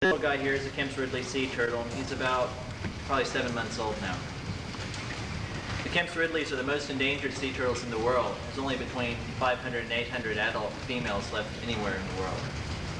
This little guy here is a Kemp's Ridley sea turtle, and he's about probably 7 months old now. The Kemp's Ridleys are the most endangered sea turtles in the world. There's only between 500 and 800 adult females left anywhere in the world.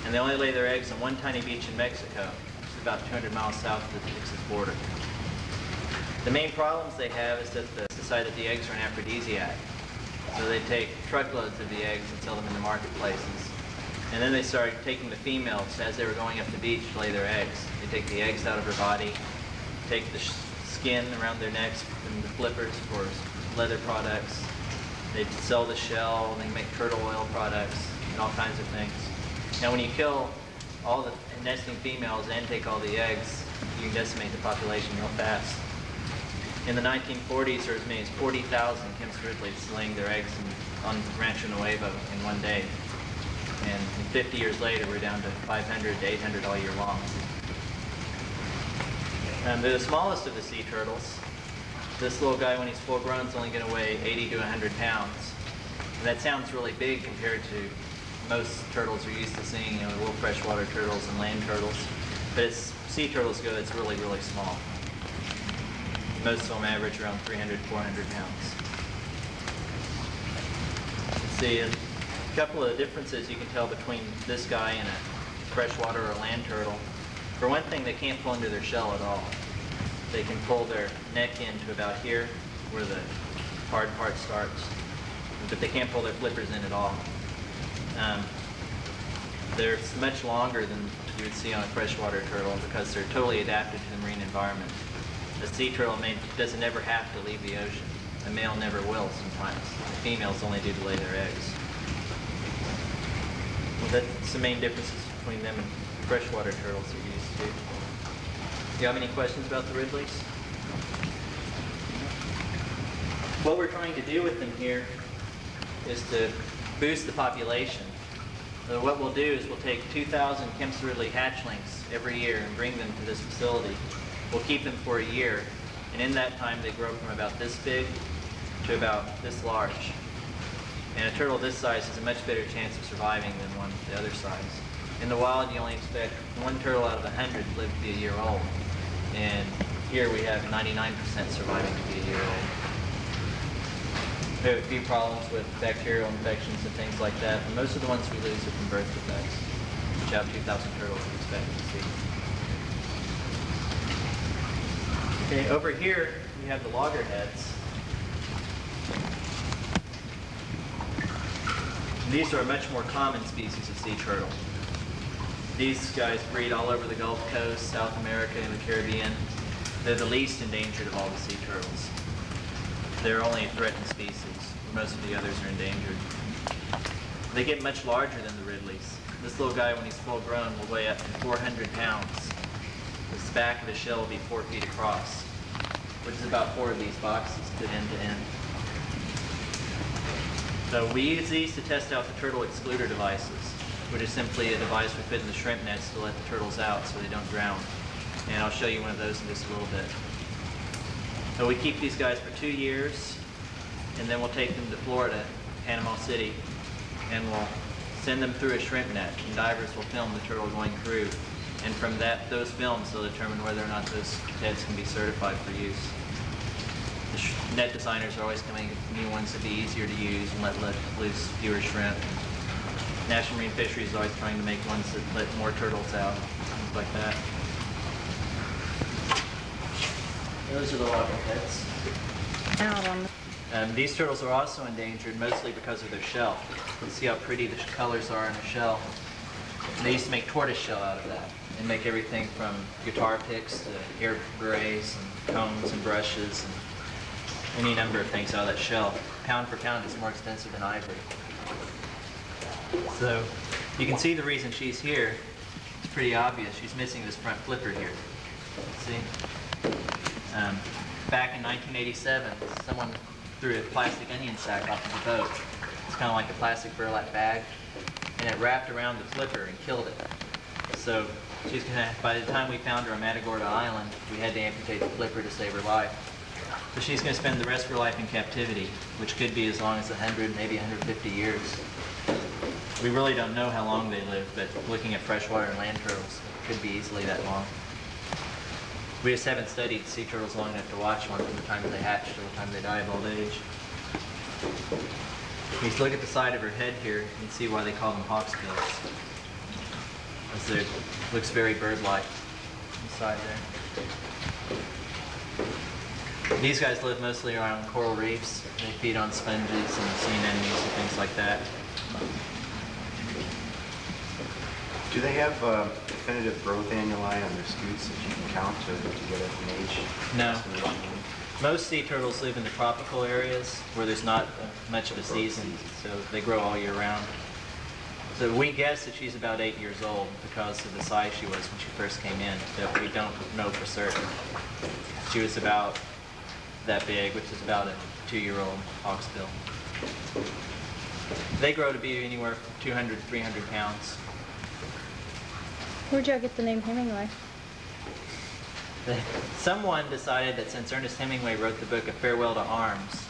And they only lay their eggs on one tiny beach in Mexico, which is about 200 miles south of the Texas border. The main problems they have is that they decide that the eggs are an aphrodisiac. So they take truckloads of the eggs and sell them in the marketplaces. And then they started taking the females as they were going up the beach to lay their eggs. They take the eggs out of her body, take the skin around their necks and the flippers for leather products. They sell the shell, they make turtle oil products, and all kinds of things. Now when you kill all the nesting females and take all the eggs, you can decimate the population real fast. In the 1940s, there were as many as 40,000 Kemp's Ridleys laying their eggs on Rancho Nuevo in one day. And 50 years later, we're down to 500 to 800 all year long. They're the smallest of the sea turtles. This little guy, when he's full grown, is only going to weigh 80 to 100 pounds. And that sounds really big compared to most turtles we're used to seeing, little freshwater turtles and land turtles. But as sea turtles go, it's really, really small. Most of them average around 300, 400 pounds. Let's see. A couple of differences you can tell between this guy and a freshwater or land turtle. For one thing, they can't pull into their shell at all. They can pull their neck in to about here, where the hard part starts, but they can't pull their flippers in at all. They're much longer than you would see on a freshwater turtle because they're totally adapted to the marine environment. A sea turtle doesn't ever have to leave the ocean. A male never will sometimes. The females only do to lay their eggs. Well, that's the main differences between them and freshwater turtles you're used to. Do you have any questions about the Ridleys? What we're trying to do with them here is to boost the population. So what we'll do is we'll take 2,000 Kemp's Ridley hatchlings every year and bring them to this facility. We'll keep them for a year, and in that time they grow from about this big to about this large. And a turtle this size has a much better chance of surviving than one the other size. In the wild, you only expect one turtle out of 100 to live to be a year old. And here we have 99% surviving to be a year old. We have a few problems with bacterial infections and things like that, but most of the ones we lose are from birth defects, which out of 2,000 turtles we expect to see. Okay, over here we have the loggerheads. These are a much more common species of sea turtle. These guys breed all over the Gulf Coast, South America, and the Caribbean. They're the least endangered of all the sea turtles. They're only a threatened species. Most of the others are endangered. They get much larger than the Ridleys. This little guy, when he's full grown, will weigh up to 400 pounds. The back of his shell will be 4 feet across, which is about 4 of these boxes put end to end. So we use these to test out the turtle excluder devices, which is simply a device we put in the shrimp nets to let the turtles out so they don't drown. And I'll show you one of those in just a little bit. So we keep these guys for 2 years, and then we'll take them to Florida, Panama City, and we'll send them through a shrimp net, and divers will film the turtle going through. And from those films, they'll determine whether or not those heads can be certified for use. The net designers are always coming up with new ones to be easier to use and let loose fewer shrimp. National Marine Fisheries is always trying to make ones that let more turtles out, things like that. Those are the loggerheads. These turtles are also endangered, mostly because of their shell. You see how pretty the colors are in a shell. And they used to make tortoise shell out of that. They make everything from guitar picks to hair grays and combs and brushes and any number of things out of that shell. Pound for pound, it's more expensive than ivory. So you can see the reason she's here. It's pretty obvious. She's missing this front flipper here. See? Back in 1987, someone threw a plastic onion sack off of the boat. It's kind of like a plastic burlap bag, and it wrapped around the flipper and killed it. So she's gonna. By the time we found her on Matagorda Island, we had to amputate the flipper to save her life. So she's going to spend the rest of her life in captivity, which could be as long as 100, maybe 150 years. We really don't know how long they live, but looking at freshwater and land turtles, it could be easily that long. We just haven't studied sea turtles long enough to watch one from the time they hatch to the time they die of old age. If you look at the side of her head here, you can see why they call them hawksbills. As it looks very bird-like inside there. These guys live mostly around coral reefs. They feed on sponges and sea anemones and things like that. Do they have definitive growth annuli on their scutes that you can count to get an age? No. Most sea turtles live in the tropical areas where there's not much of a season, so they grow all year round. So we guess that she's about 8 years old because of the size she was when she first came in, but we don't know for certain. She was about that big, which is about a 2-year-old hawksbill. They grow to be anywhere from 200 to 300 pounds. Where'd y'all get the name Hemingway? Someone decided that since Ernest Hemingway wrote the book A Farewell to Arms,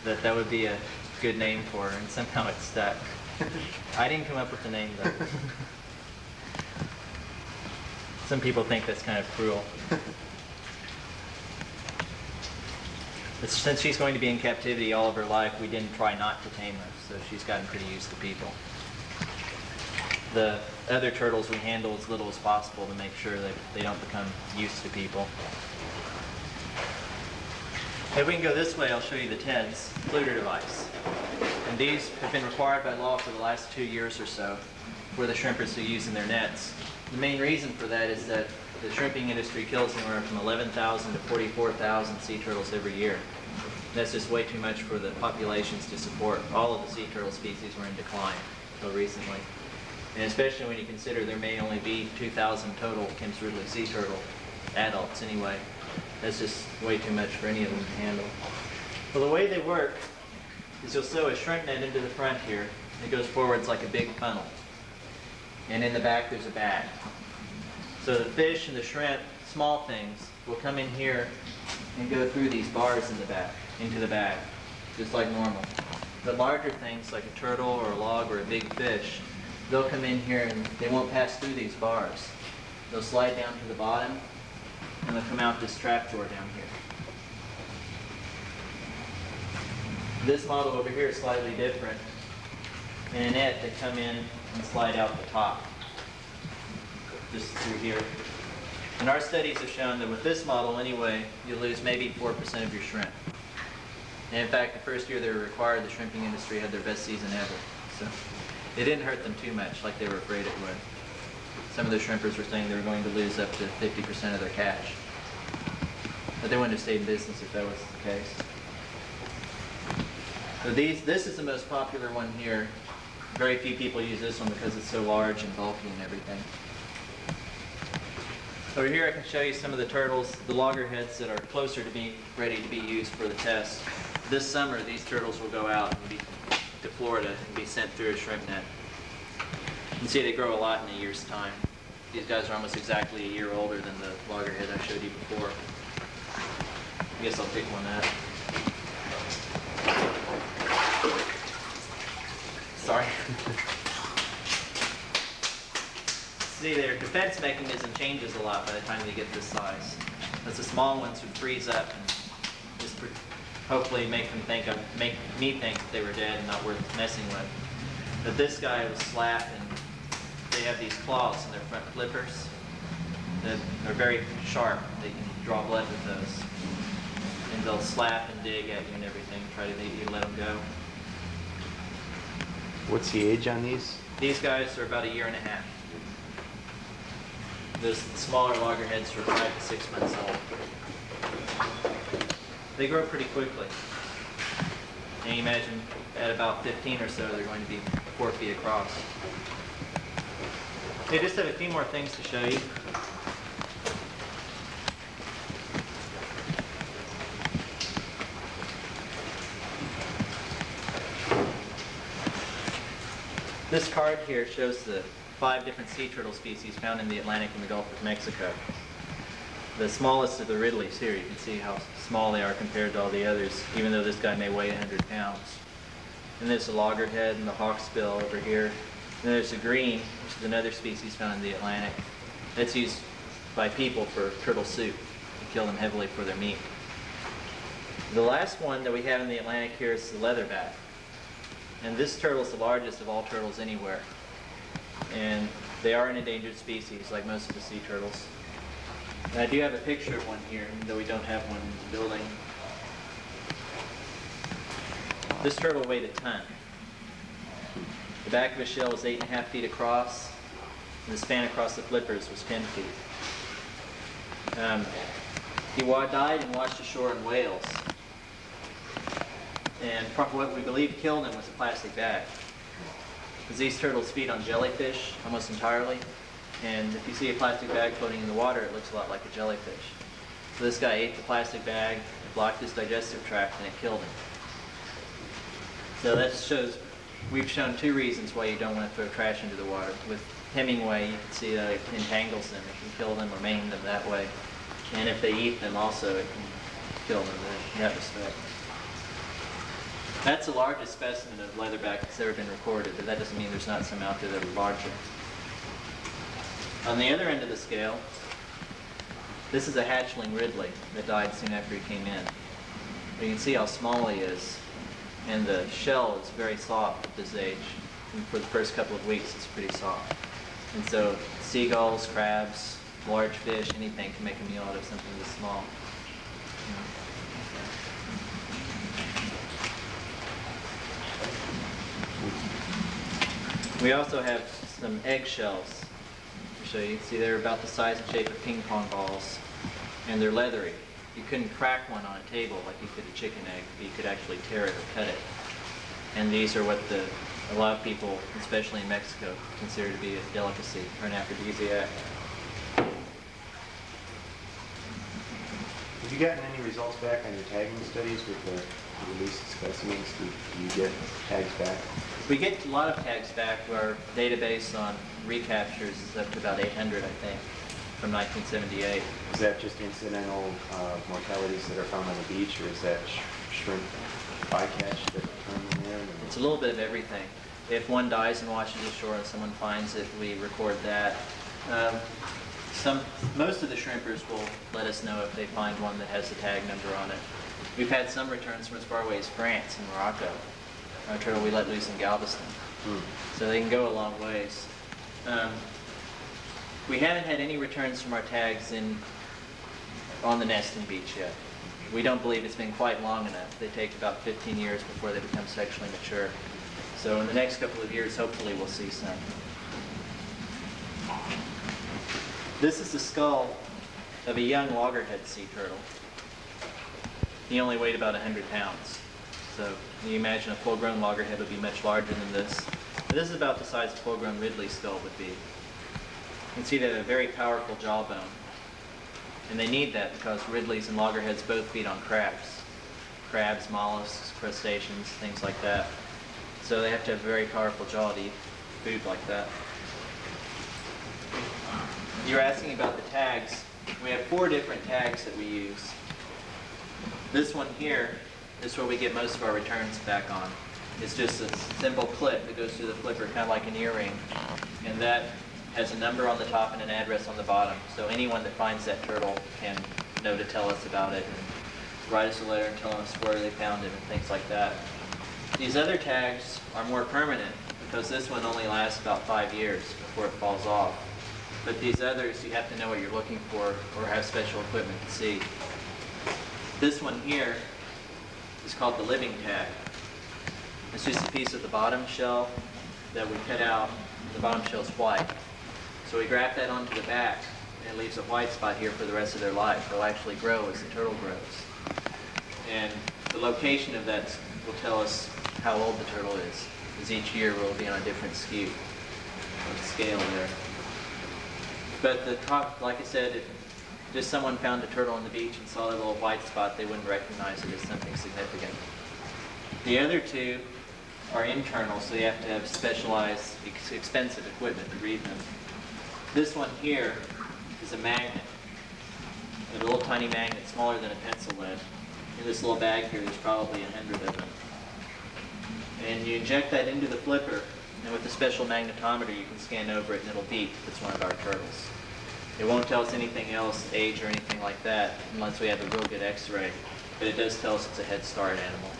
that that would be a good name for her, and somehow it stuck. I didn't come up with the name, though. Some people think that's kind of cruel. But since she's going to be in captivity all of her life, we didn't try not to tame her, so she's gotten pretty used to people. The other turtles we handle as little as possible to make sure that they don't become used to people. If we can go this way, I'll show you the TEDS, fluter device. And these have been required by law for the last 2 years or so for the shrimpers to use in their nets. The main reason for that is that the shrimping industry kills anywhere from 11,000 to 44,000 sea turtles every year. That's just way too much for the populations to support. All of the sea turtle species were in decline until recently. And especially when you consider there may only be 2,000 total Kemp's Ridley sea turtle adults anyway. That's just way too much for any of them to handle. Well, the way they work is you'll sew a shrimp net into the front here. It goes forwards like a big funnel. And in the back there's a bag. So the fish and the shrimp, small things, will come in here and go through these bars in the back, into the bag, just like normal. The larger things like a turtle or a log or a big fish, they'll come in here and they won't pass through these bars. They'll slide down to the bottom and they'll come out this trap door down here. This model over here is slightly different. In it, they come in and slide out the top, just through here. And our studies have shown that with this model anyway, you lose maybe 4% of your shrimp. And in fact, the first year they were required, the shrimping industry had their best season ever. So it didn't hurt them too much like they were afraid it would. Some of the shrimpers were saying they were going to lose up to 50% of their catch. But they wouldn't have stayed in business if that was the case. So this is the most popular one here. Very few people use this one because it's so large and bulky and everything. Over here I can show you some of the turtles, the loggerheads that are closer to being ready to be used for the test. This summer these turtles will go out and be to Florida and be sent through a shrimp net. You can see they grow a lot in a year's time. These guys are almost exactly a year older than the loggerhead I showed you before. I guess I'll pick one up. Sorry. See, their defense mechanism changes a lot by the time they get this size. That's the small ones would freeze up and just hopefully make me think that they were dead and not worth messing with. But this guy was slap, and they have these claws in their front flippers that are very sharp. They can draw blood with those. And they'll slap and dig at you and everything, try to get you to let them go. What's the age on these? These guys are about 1.5 years. Those smaller loggerheads are 5 to 6 months old. They grow pretty quickly. And you imagine at about 15 or so, they're going to be 4 feet across. I just have a few more things to show you. This card here shows the 5 different sea turtle species found in the Atlantic and the Gulf of Mexico. The smallest of the Ridleys here, you can see how small they are compared to all the others, even though this guy may weigh 100 pounds. And there's the loggerhead and the hawksbill over here. And there's the green, which is another species found in the Atlantic. That's used by people for turtle soup. To kill them heavily for their meat. The last one that we have in the Atlantic here is the leatherback. And this turtle is the largest of all turtles anywhere. And they are an endangered species, like most of the sea turtles. And I do have a picture of one here, even though we don't have one in the building. This turtle weighed a ton. The back of his shell was 8.5 feet across, and the span across the flippers was 10 feet. He died and washed ashore in Wales. And what we believe killed him was a plastic bag. Because these turtles feed on jellyfish almost entirely. And if you see a plastic bag floating in the water, it looks a lot like a jellyfish. So this guy ate the plastic bag, it blocked his digestive tract, and it killed him. So that shows, we've shown two reasons why you don't want to throw trash into the water. With Hemingway, you can see that it entangles them. It can kill them or maim them that way. And if they eat them also, it can kill them in that respect. That's the largest specimen of leatherback that's ever been recorded, but that doesn't mean there's not some out there that are larger. On the other end of the scale, this is a hatchling Ridley that died soon after he came in. You can see how small he is, and the shell is very soft at this age. And for the first couple of weeks, it's pretty soft. And so seagulls, crabs, large fish, anything can make a meal out of something this small. We also have some eggshells. I'll show you. See, they're about the size and shape of ping pong balls, and they're leathery. You couldn't crack one on a table like you could a chicken egg, but you could actually tear it or cut it. And these are what a lot of people, especially in Mexico, consider to be a delicacy or an aphrodisiac. Have you gotten any results back on your tagging studies with the released specimens? Do you get tags back? We get a lot of tags back. Our database on recaptures is up to about 800, I think, from 1978. Is that just incidental mortalities that are found on the beach, or is that shrimp bycatch that come in there? It's a little bit of everything. If one dies and washes ashore and someone finds it, we record that. Most of the shrimpers will let us know if they find one that has the tag number on it. We've had some returns from as far away as France and Morocco. A turtle we let loose in Galveston. So they can go a long ways. We haven't had any returns from our tags on the nesting beach yet. We don't believe it's been quite long enough. They take about 15 years before they become sexually mature. So in the next couple of years, hopefully we'll see some. This is the skull of a young loggerhead sea turtle. He only weighed about 100 pounds. So you imagine a full-grown loggerhead would be much larger than this. But this is about the size a full-grown Ridley skull would be. You can see they have a very powerful jawbone. And they need that because Ridleys and loggerheads both feed on crabs. Crabs, mollusks, crustaceans, things like that. So they have to have a very powerful jaw to eat food like that. You're asking about the tags. We have 4 different tags that we use. This one here is where we get most of our returns back on. It's just a simple clip that goes through the flipper, kind of like an earring. And that has a number on the top and an address on the bottom. So anyone that finds that turtle can know to tell us about it and write us a letter and tell us where they found it and things like that. These other tags are more permanent because this one only lasts about 5 years before it falls off. But these others, you have to know what you're looking for or have special equipment to see. This one here is called the living tag. It's just a piece of the bottom shell that we cut out. The bottom shell is white. So we graft that onto the back, and it leaves a white spot here for the rest of their life. They'll actually grow as the turtle grows. And the location of that will tell us how old the turtle is, because each year will be on a different scale there. But the top, like I said, if just someone found a turtle on the beach and saw the little white spot, they wouldn't recognize it as something significant. The other 2 are internal, so you have to have specialized, expensive equipment to read them. This one here is a magnet, a little tiny magnet smaller than a pencil lead. In this little bag here, there's probably 100 of them. And you inject that into the flipper, And with the special magnetometer, you can scan over it and it'll beep if it's one of our turtles. It won't tell us anything else, age or anything like that, unless we have a real good x-ray. But it does tell us it's a Head Start animal.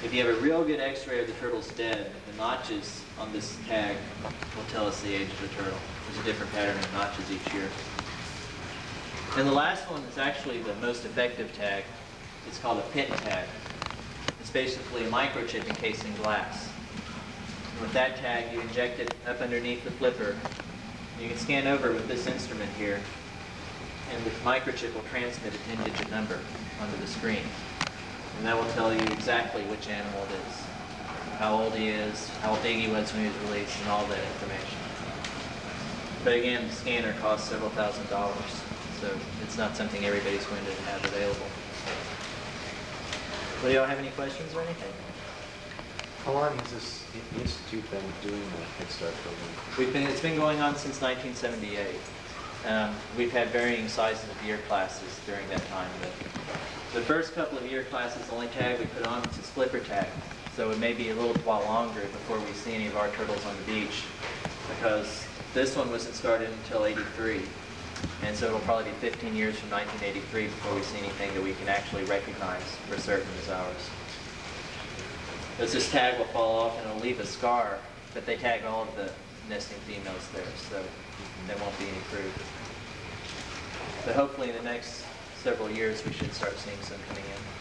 If you have a real good x-ray of the turtle's dead, the notches on this tag will tell us the age of the turtle. There's a different pattern of notches each year. And the last one is actually the most effective tag. It's called a pin tag. It's basically a microchip encased in glass. And with that tag, you inject it up underneath the flipper. You can scan over with this instrument here, and the microchip will transmit a 10-digit number onto the screen. And that will tell you exactly which animal it is, how old he is, how big he was when he was released, and all that information. But again, the scanner costs several $1,000s, so it's not something everybody's going to have available. Well, do y'all have any questions or anything? How long has this institute been doing the Head Start program? It's been going on since 1978. We've had varying sizes of year classes during that time. But the first couple of year classes, the only tag we put on was this flipper tag. So it may be a little while longer before we see any of our turtles on the beach, because this one wasn't started until '83. And so it'll probably be 15 years from 1983 before we see anything that we can actually recognize for certain as ours. Because this tag will fall off and it'll leave a scar, but they tag all of the nesting females there, so there won't be any proof. But hopefully in the next several years we should start seeing some coming in.